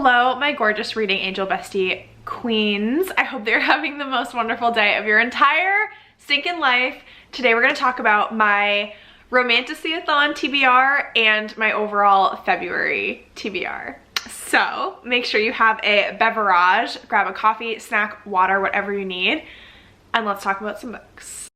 Hello, my gorgeous reading angel bestie queens. I hope they're having the most wonderful day of your entire stinking life. Today we're going to talk about my Romanticiathon TBR and my overall February TBR. So make sure you have a beverage, grab a coffee, snack, water, whatever you need, and let's talk about some books.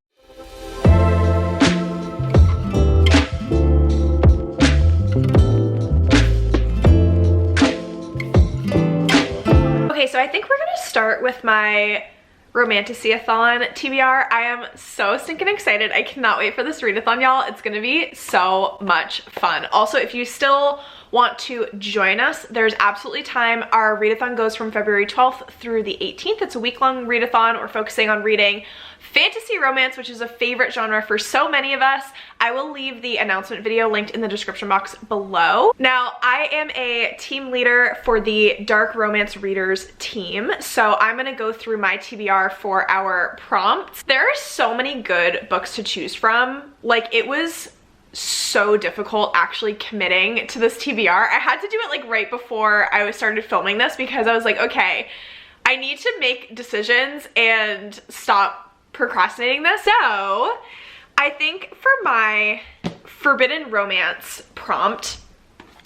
Okay, so I think we're gonna start with my Romanticiathon TBR. I am so stinking excited. I cannot wait for this readathon, y'all. It's gonna be so much fun. Also, if you still want to join us, there's absolutely time. Our readathon goes from February 12th through the 18th. It's a week-long readathon. We're focusing on reading fantasy romance, which is a favorite genre for so many of us. I will leave the announcement video linked in the description box below. Now, I am a team leader for the Dark Romance Readers team, so I'm gonna go through my TBR for our prompts. There are so many good books to choose from. Like, it was so difficult actually committing to this TBR. I had to do it like right before I started filming this because I was like, okay, I need to make decisions and stop procrastinating this. So I think for my forbidden romance prompt,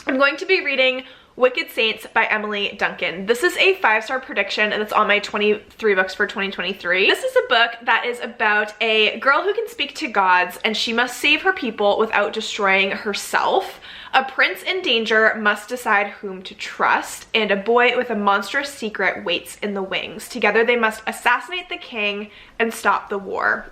I'm going to be reading Wicked Saints by Emily Duncan. This is a 5-star prediction and it's on my 23 books for 2023. This is a book that is about a girl who can speak to gods and she must save her people without destroying herself. A prince in danger must decide whom to trust, and a boy with a monstrous secret waits in the wings. Together they must assassinate the king and stop the war.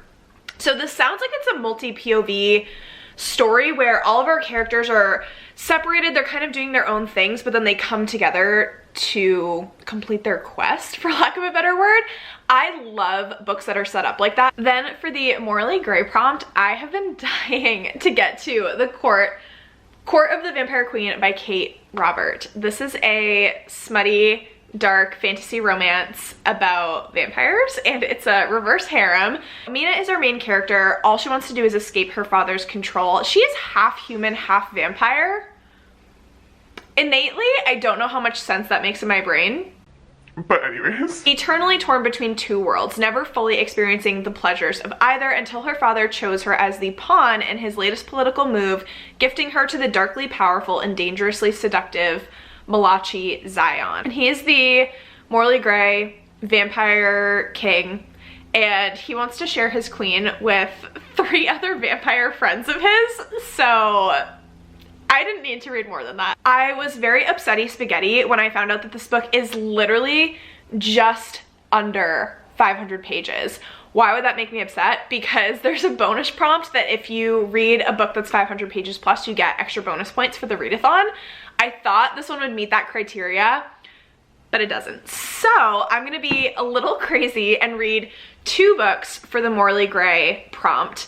So this sounds like it's a multi-POV story where all of our characters are separated. They're kind of doing their own things, but then they come together to complete their quest, for lack of a better word. I love books that are set up like that. Then for the morally gray prompt, I have been dying to get to the Court of the Vampire Queen by Kate Robert. This is a smutty, dark fantasy romance about vampires, and it's a reverse harem. Mina is our main character. All she wants to do is escape her father's control. She is half human, half vampire. Innately, I don't know how much sense that makes in my brain. But anyways. Eternally torn between two worlds, never fully experiencing the pleasures of either until her father chose her as the pawn in his latest political move, gifting her to the darkly powerful and dangerously seductive Malachi Zion. And he is the morally gray vampire king, and he wants to share his queen with 3 other vampire friends of his, so I didn't need to read more than that. I was very upsetty spaghetti when I found out that this book is literally just under 500 pages. Why would that make me upset? Because there's a bonus prompt that if you read a book that's 500 pages plus, you get extra bonus points for the readathon. I thought this one would meet that criteria, but it doesn't. So I'm gonna be a little crazy and read 2 books for the morally gray prompt.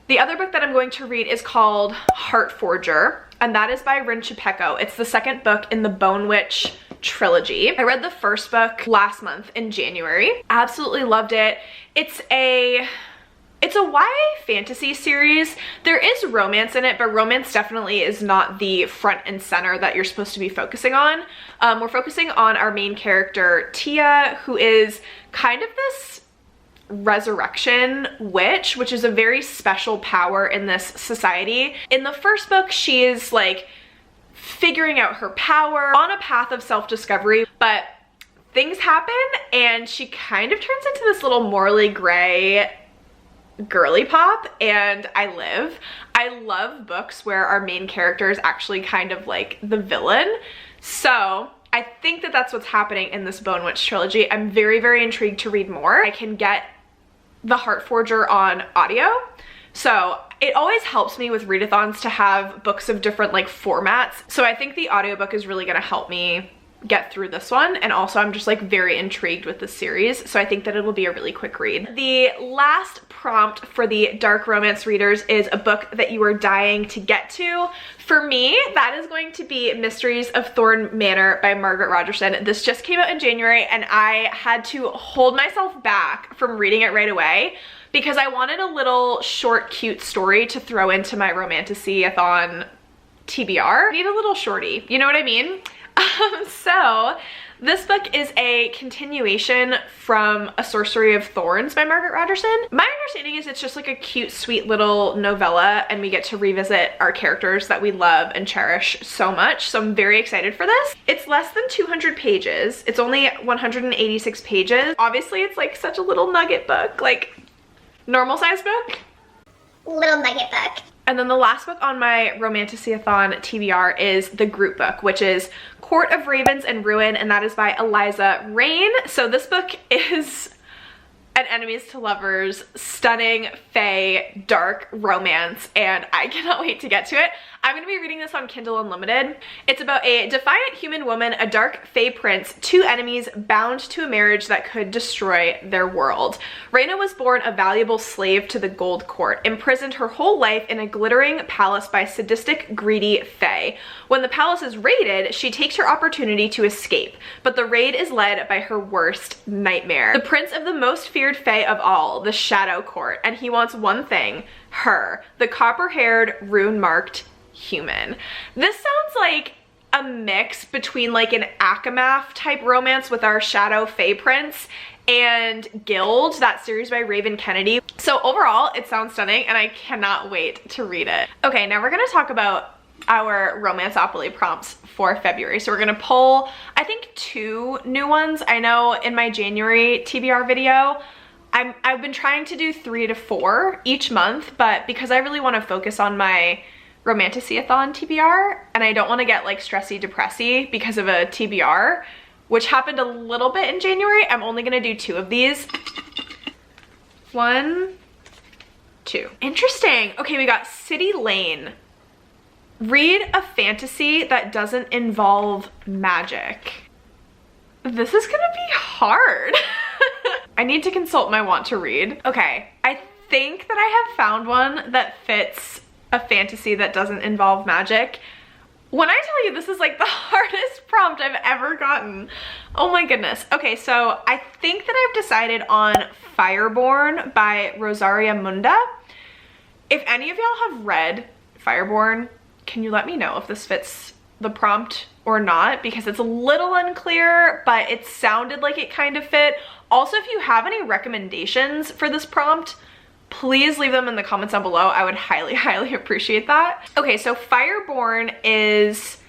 The other book that I'm going to read is called Heart Forger, and that is by Rin Chapeko. It's the 2nd book in the Bone Witch trilogy. I read the 1st book last month in January. Absolutely loved it. It's a YA fantasy series. There is romance in it, but romance definitely is not the front and center that you're supposed to be focusing on. We're focusing on our main character, Tia, who is kind of this resurrection witch, which is a very special power in this society. In the 1st book, she is like figuring out her power on a path of self-discovery, but things happen and she kind of turns into this little morally gray girly pop, and I love books where our main character is actually kind of like the villain. So I think that that's what's happening in this Bone Witch trilogy. I'm very, very intrigued to read more. I can get the Heart Forger on audio, so it always helps me with readathons to have books of different like formats. So I think the audiobook is really gonna help me get through this one, and also I'm just like very intrigued with this series, so I think that it'll be a really quick read. The last prompt for the Dark Romance Readers is a book that you are dying to get to. For me, that is going to be Mysteries of Thorn Manor by Margaret Rogerson. This just came out in January and I had to hold myself back from reading it right away because I wanted a little short, cute story to throw into my Romanticiathon TBR. I need a little shorty, you know what I mean? So this book is a continuation from A Sorcery of Thorns by Margaret Rogerson. My understanding is it's just like a cute, sweet little novella, and we get to revisit our characters that we love and cherish so much. So I'm very excited for this. It's less than 200 pages. It's only 186 pages. Obviously, it's like such a little nugget book, like normal size book. Little nugget book. And then the last book on my Romanticiathon TBR is the group book, which is Court of Ravens and Ruin, and that is by Eliza Rain. So this book is an enemies to lovers, stunning, fae, dark romance, and I cannot wait to get to it. I'm going to be reading this on Kindle Unlimited. It's about a defiant human woman, a dark fae prince, two enemies bound to a marriage that could destroy their world. Raina was born a valuable slave to the Gold Court, imprisoned her whole life in a glittering palace by sadistic, greedy fae. When the palace is raided, she takes her opportunity to escape, but the raid is led by her worst nightmare, the prince of the most feared fae of all, the Shadow Court, and he wants one thing: her, the copper-haired, rune-marked human. This sounds like a mix between like an Akamath type romance with our Shadow Fae Prince and Guild, that series by Raven Kennedy. So overall, it sounds stunning and I cannot wait to read it. Okay, now we're gonna talk about our Romance-opoly prompts for February. So we're gonna pull, I think, 2 new ones. I know in my January TBR video, I've been trying to do 3 to 4 each month, but because I really wanna focus on my Romanticiathon TBR, and I don't want to get like stressy depressy because of a TBR, which happened a little bit in January, I'm only gonna do 2 of these. 1, 2. Interesting. Okay, we got City Lane. Read a fantasy that doesn't involve magic. This is gonna be hard. I need to consult my want to read. Okay, I think that I have found one that fits a fantasy that doesn't involve magic. When I tell you this is like the hardest prompt I've ever gotten. Oh my goodness. Okay, so I think that I've decided on Fireborn by Rosaria Munda. If any of y'all have read Fireborn, can you let me know if this fits the prompt or not? Because it's a little unclear, but it sounded like it kind of fit. Also, if you have any recommendations for this prompt, please leave them in the comments down below. I would highly, highly appreciate that. Okay, so Fireborn is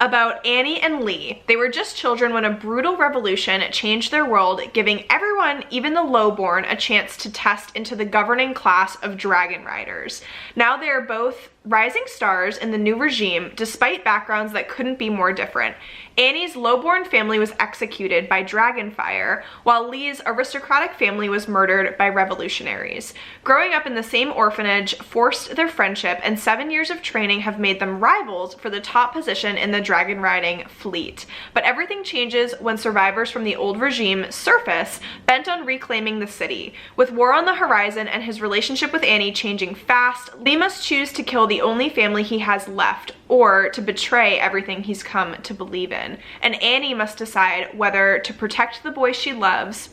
about Annie and Lee. They were just children when a brutal revolution changed their world, giving everyone, even the lowborn, a chance to test into the governing class of dragon riders. Now they are both rising stars in the new regime, despite backgrounds that couldn't be more different. Annie's lowborn family was executed by dragonfire, while Lee's aristocratic family was murdered by revolutionaries. Growing up in the same orphanage forced their friendship, and 7 years of training have made them rivals for the top position in the dragon riding fleet. But everything changes when survivors from the old regime surface, bent on reclaiming the city. With war on the horizon and his relationship with Annie changing fast, Lee must choose to kill the only family he has left, or to betray everything he's come to believe in. And Annie must decide whether to protect the boy she loves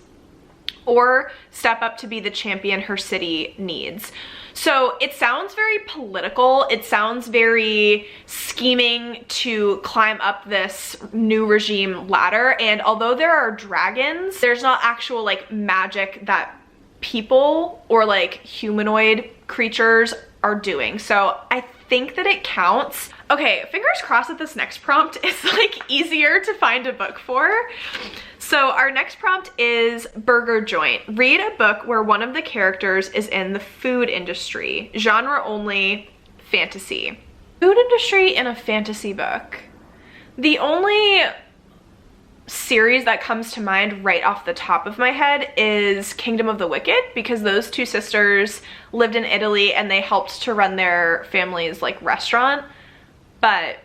or step up to be the champion her city needs. So it sounds very political. It sounds very scheming to climb up this new regime ladder. And although there are dragons, there's not actual like magic that people or like humanoid creatures are doing. So I think that it counts. Okay, fingers crossed that this next prompt is like easier to find a book for. So our next prompt is Burger Joint. Read a book where one of the characters is in the food industry. Genre only, fantasy. Food industry in a fantasy book. The only series that comes to mind right off the top of my head is Kingdom of the Wicked, because those two sisters lived in Italy and they helped to run their family's like restaurant. But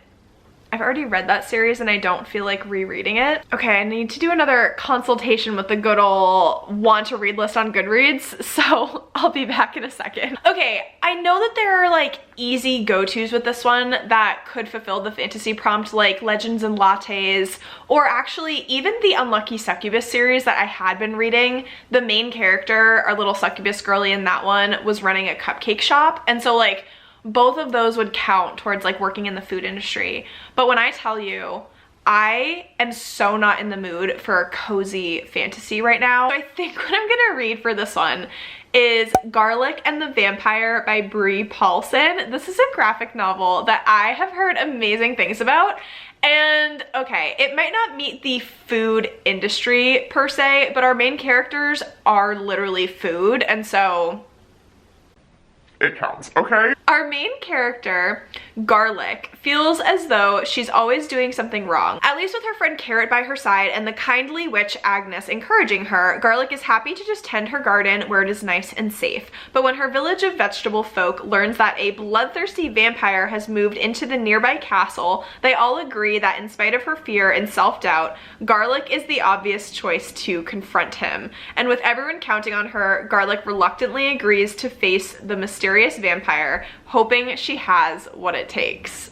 I've already read that series and I don't feel like rereading it. Okay, I need to do another consultation with the good ol' want to read list on Goodreads, so I'll be back in a second. Okay, I know that there are like easy go-tos with this one that could fulfill the fantasy prompt, like Legends and Lattes, or actually even the Unlucky Succubus series that I had been reading. The main character, our little succubus girly in that one, was running a cupcake shop, and so like both of those would count towards like working in the food industry. But when I tell you, I am so not in the mood for a cozy fantasy right now. So I think what I'm gonna read for this one is Garlic and the Vampire by Brie Paulson. This is a graphic novel that I have heard amazing things about. And okay, it might not meet the food industry per se, but our main characters are literally food, and so it counts, okay? Our main character, Garlic, feels as though she's always doing something wrong. At least with her friend Carrot by her side and the kindly witch Agnes encouraging her, Garlic is happy to just tend her garden where it is nice and safe. But when her village of vegetable folk learns that a bloodthirsty vampire has moved into the nearby castle, they all agree that in spite of her fear and self-doubt, Garlic is the obvious choice to confront him. And with everyone counting on her, Garlic reluctantly agrees to face the mysterious vampire, hoping she has what it takes.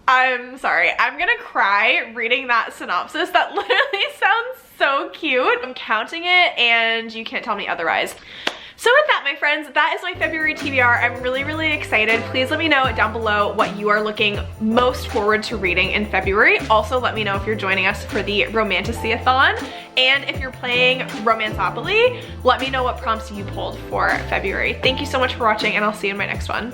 I'm sorry, I'm gonna cry reading that synopsis. That literally sounds so cute. I'm counting it and you can't tell me otherwise. So with that, my friends, that is my February TBR. I'm really, really excited. Please let me know down below what you are looking most forward to reading in February. Also, let me know if you're joining us for the Romanticiathon. And if you're playing Romance-opoly, let me know what prompts you pulled for February. Thank you so much for watching, and I'll see you in my next one.